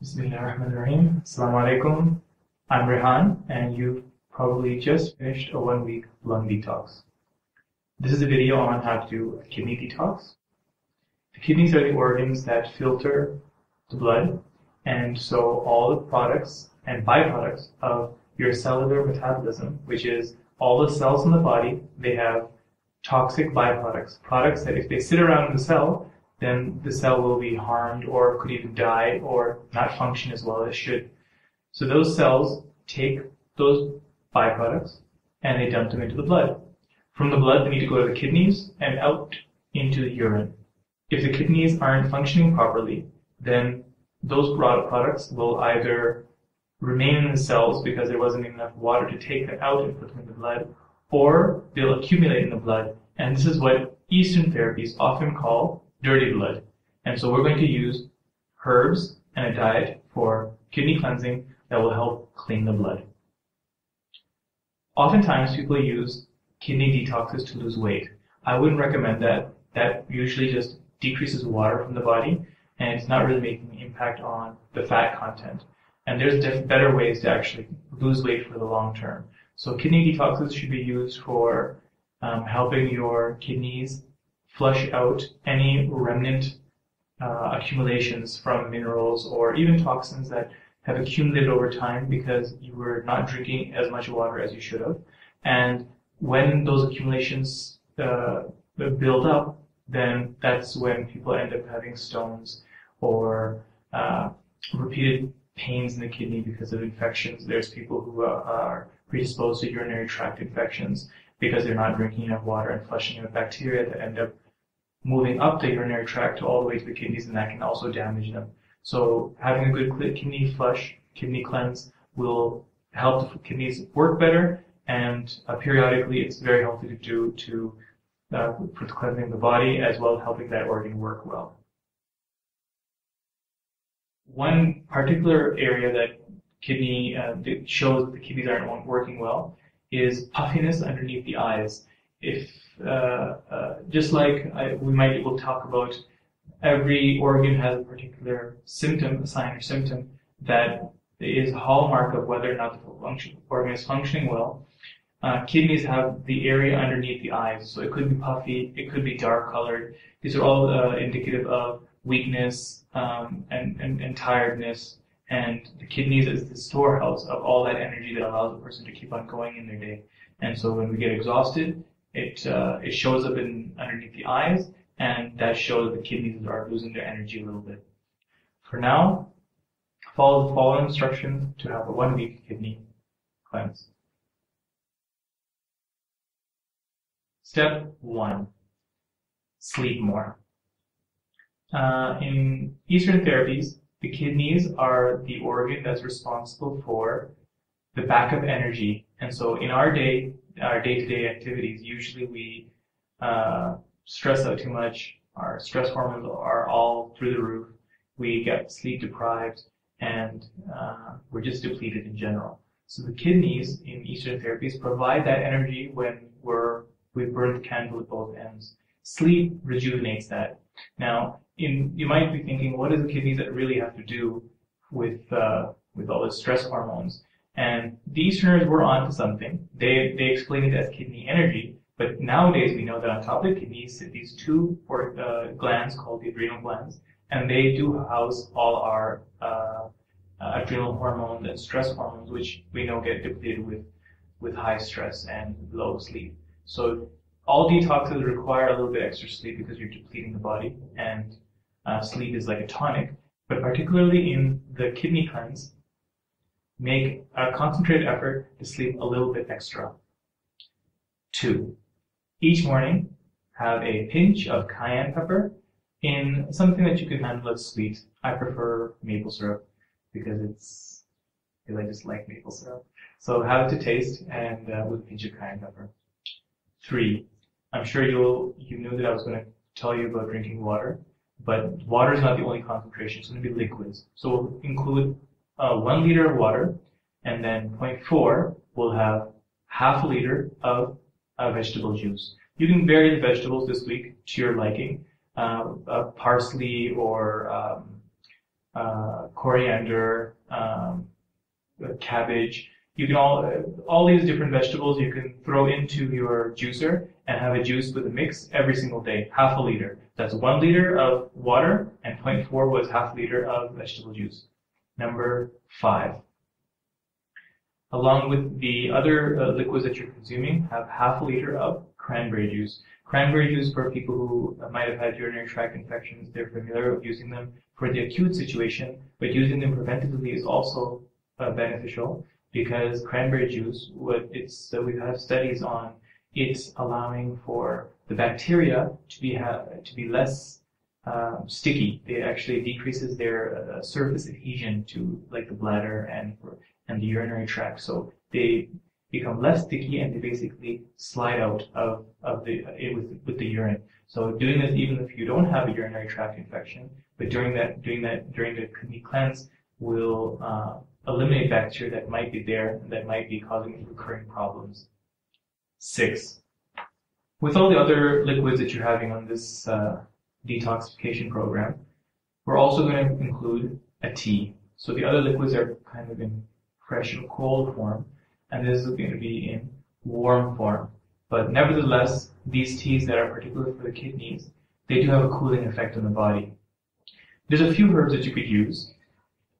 Bismillahirrahmanirrahim. Assalamu alaikum. I'm Rehan, and you've probably just finished a 1-week lung detox. This is a video on how to do a kidney detox. The kidneys are the organs that filter the blood, and so all the products and byproducts of your cellular metabolism, which is all the cells in the body, they have toxic byproducts, products that if they sit around in the cell, then the cell will be harmed or could even die or not function as well as it should. So those cells take those byproducts and they dump them into the blood. From the blood, they need to go to the kidneys and out into the urine. If the kidneys aren't functioning properly, then those products will either remain in the cells because there wasn't enough water to take them out and put them in the blood, or they'll accumulate in the blood. And this is what Eastern therapies often call dirty blood. And so we're going to use herbs and a diet for kidney cleansing that will help clean the blood. Oftentimes people use kidney detoxes to lose weight. I wouldn't recommend that. That usually just decreases water from the body and it's not really making an impact on the fat content. And there's better ways to actually lose weight for the long term. So kidney detoxes should be used for helping your kidneys flush out any remnant accumulations from minerals or even toxins that have accumulated over time because you were not drinking as much water as you should have. And when those accumulations build up, then that's when people end up having stones or repeated pains in the kidney because of infections. There's people who are predisposed to urinary tract infections because they're not drinking enough water and flushing out bacteria that end up moving up the urinary tract all the way to the kidneys, and that can also damage them. So having a good kidney flush, kidney cleanse will help the kidneys work better, and periodically it's very healthy to do for the cleansing of the body as well as helping that organ work well. One particular area that that shows that the kidneys aren't working well is puffiness underneath the eyes. If just like we'll talk about, every organ has a particular symptom, a sign or symptom that is a hallmark of whether or not the organ is functioning well. Kidneys have the area underneath the eyes, so it could be puffy, it could be dark colored. These are all indicative of weakness and tiredness, and the kidneys is the storehouse of all that energy that allows a person to keep on going in their day. And so when we get exhausted, it shows up underneath the eyes, and that shows that the kidneys are losing their energy a little bit. For now, follow the following instructions to have a 1-week kidney cleanse. Step 1, sleep more. In Eastern therapies, the kidneys are the organ that's responsible for the backup energy. And so in our day-to-day activities, usually we stress out too much, our stress hormones are all through the roof, we get sleep deprived, and we're just depleted in general. So the kidneys in Eastern therapies provide that energy when we've burned the candle at both ends. Sleep rejuvenates that. Now, you might be thinking, what does the kidneys really have to do with all the stress hormones? And the Easterners were onto something. They explain it as kidney energy, but nowadays we know that on top of the kidneys sit these two glands called the adrenal glands, and they do house all our adrenal hormones and stress hormones, which we know get depleted with high stress and low sleep. So all detoxes require a little bit extra sleep because you're depleting the body, and sleep is like a tonic. But particularly in the kidney cleanse, make a concentrated effort to sleep a little bit extra. 2, each morning have a pinch of cayenne pepper in something that you can handle as sweet. I prefer maple syrup because I just like maple syrup. So have it to taste and with a pinch of cayenne pepper. 3, I'm sure you knew that I was going to tell you about drinking water, but water is not the only concentration. It's going to be liquids. So we'll include 1 liter of water, and then 0.4 will have half a liter of vegetable juice. You can vary the vegetables this week to your liking. Parsley or coriander, cabbage. You can all these different vegetables you can throw into your juicer and have a juice with a mix every single day, half a liter. That's 1 liter of water, and 0.4 was half a liter of vegetable juice. Number 5. Along with the other liquids that you're consuming, have half a liter of cranberry juice. Cranberry juice, for people who might have had urinary tract infections, they're familiar with using them for the acute situation, but using them preventively is also beneficial, because cranberry juice, we've had studies on it's allowing for the bacteria to be less sticky. It actually decreases their surface adhesion to like the bladder and the urinary tract, so they become less sticky and they basically slide out with the urine. So doing this even if you don't have a urinary tract infection, but during the kidney cleanse will eliminate bacteria that might be there and that might be causing recurring problems. 6. With all the other liquids that you're having on this detoxification program, we're also going to include a tea. So the other liquids are kind of in fresh and cold form, and this is going to be in warm form. But nevertheless, these teas that are particular for the kidneys, they do have a cooling effect on the body. There's a few herbs that you could use.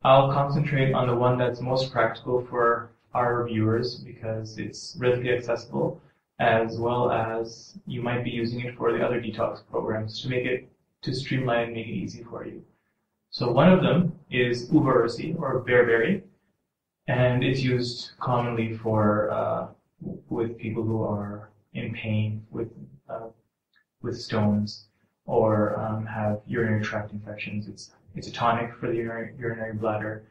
I'll concentrate on the one that's most practical for our viewers because it's readily accessible, as well as you might be using it for the other detox programs to streamline and make it easy for you. So one of them is uva-ursi or bearberry, and it's used commonly for with people who are in pain with stones or have urinary tract infections. It's a tonic for the urinary bladder,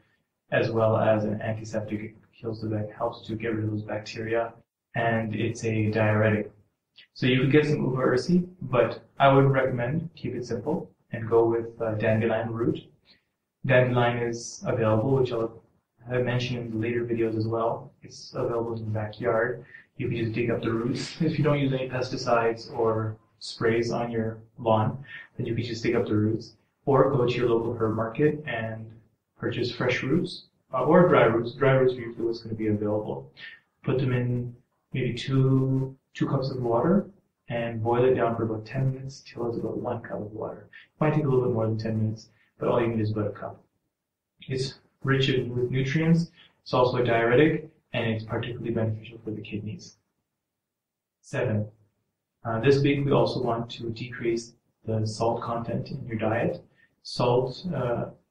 as well as an antiseptic. It helps to get rid of those bacteria, and it's a diuretic. So you could get some uva-ursi, but I would recommend keep it simple and go with dandelion root. Dandelion is available, which I'll mention in the later videos as well. It's available in the backyard. You can just dig up the roots. If you don't use any pesticides or sprays on your lawn, then you can just dig up the roots. Or go to your local herb market and purchase fresh roots or dry roots. Dry roots are usually what's going to be available. Put them in maybe two cups of water and boil it down for about 10 minutes till it's about 1 cup of water. It might take a little bit more than 10 minutes, but all you need is about a cup. It's rich with nutrients. It's also a diuretic, and it's particularly beneficial for the kidneys. 7. This week we also want to decrease the salt content in your diet. Salt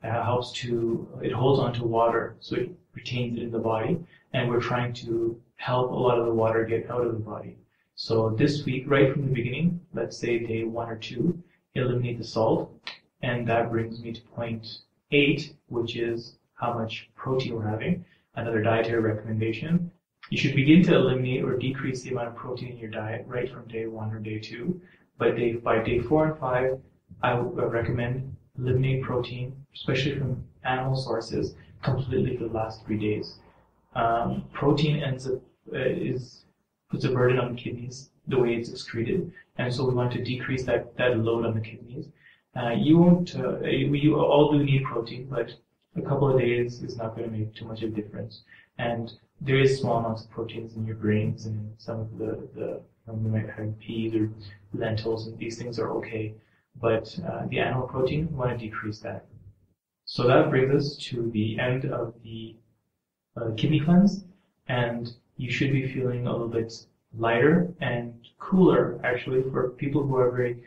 it holds onto water, so it retains it in the body, and we're trying to help a lot of the water get out of the body. So this week, right from the beginning, let's say day 1 or 2, eliminate the salt, and that brings me to point 8, which is how much protein we're having. Another dietary recommendation. You should begin to eliminate or decrease the amount of protein in your diet right from day 1 or day 2. But by day 4 and 5, I would recommend eliminate protein, especially from animal sources, completely for the last 3 days. Protein puts a burden on the kidneys the way it's excreted, and so we want to decrease that load on the kidneys. You all do need protein, but a couple of days is not going to make too much of a difference. And there is small amounts of proteins in your grains, and some of you might have peas or lentils, and these things are okay. But the animal protein, we want to decrease that. So that brings us to the end of the kidney cleanse, and you should be feeling a little bit lighter and cooler, actually, for people who are very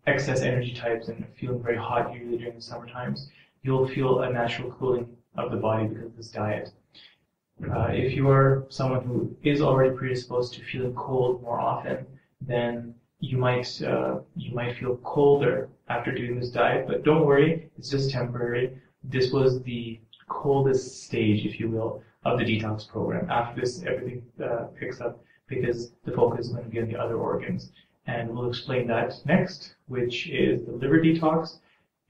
excess energy types and feeling very hot usually during the summer times. You'll feel a natural cooling of the body because of this diet. If you are someone who is already predisposed to feeling cold more often, then you might feel colder after doing this diet, but don't worry, it's just temporary. This was the coldest stage, if you will, of the detox program. After this, everything picks up because the focus is going to be on the other organs. And we'll explain that next, which is the liver detox,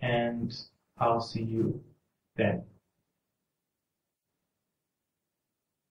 and I'll see you then.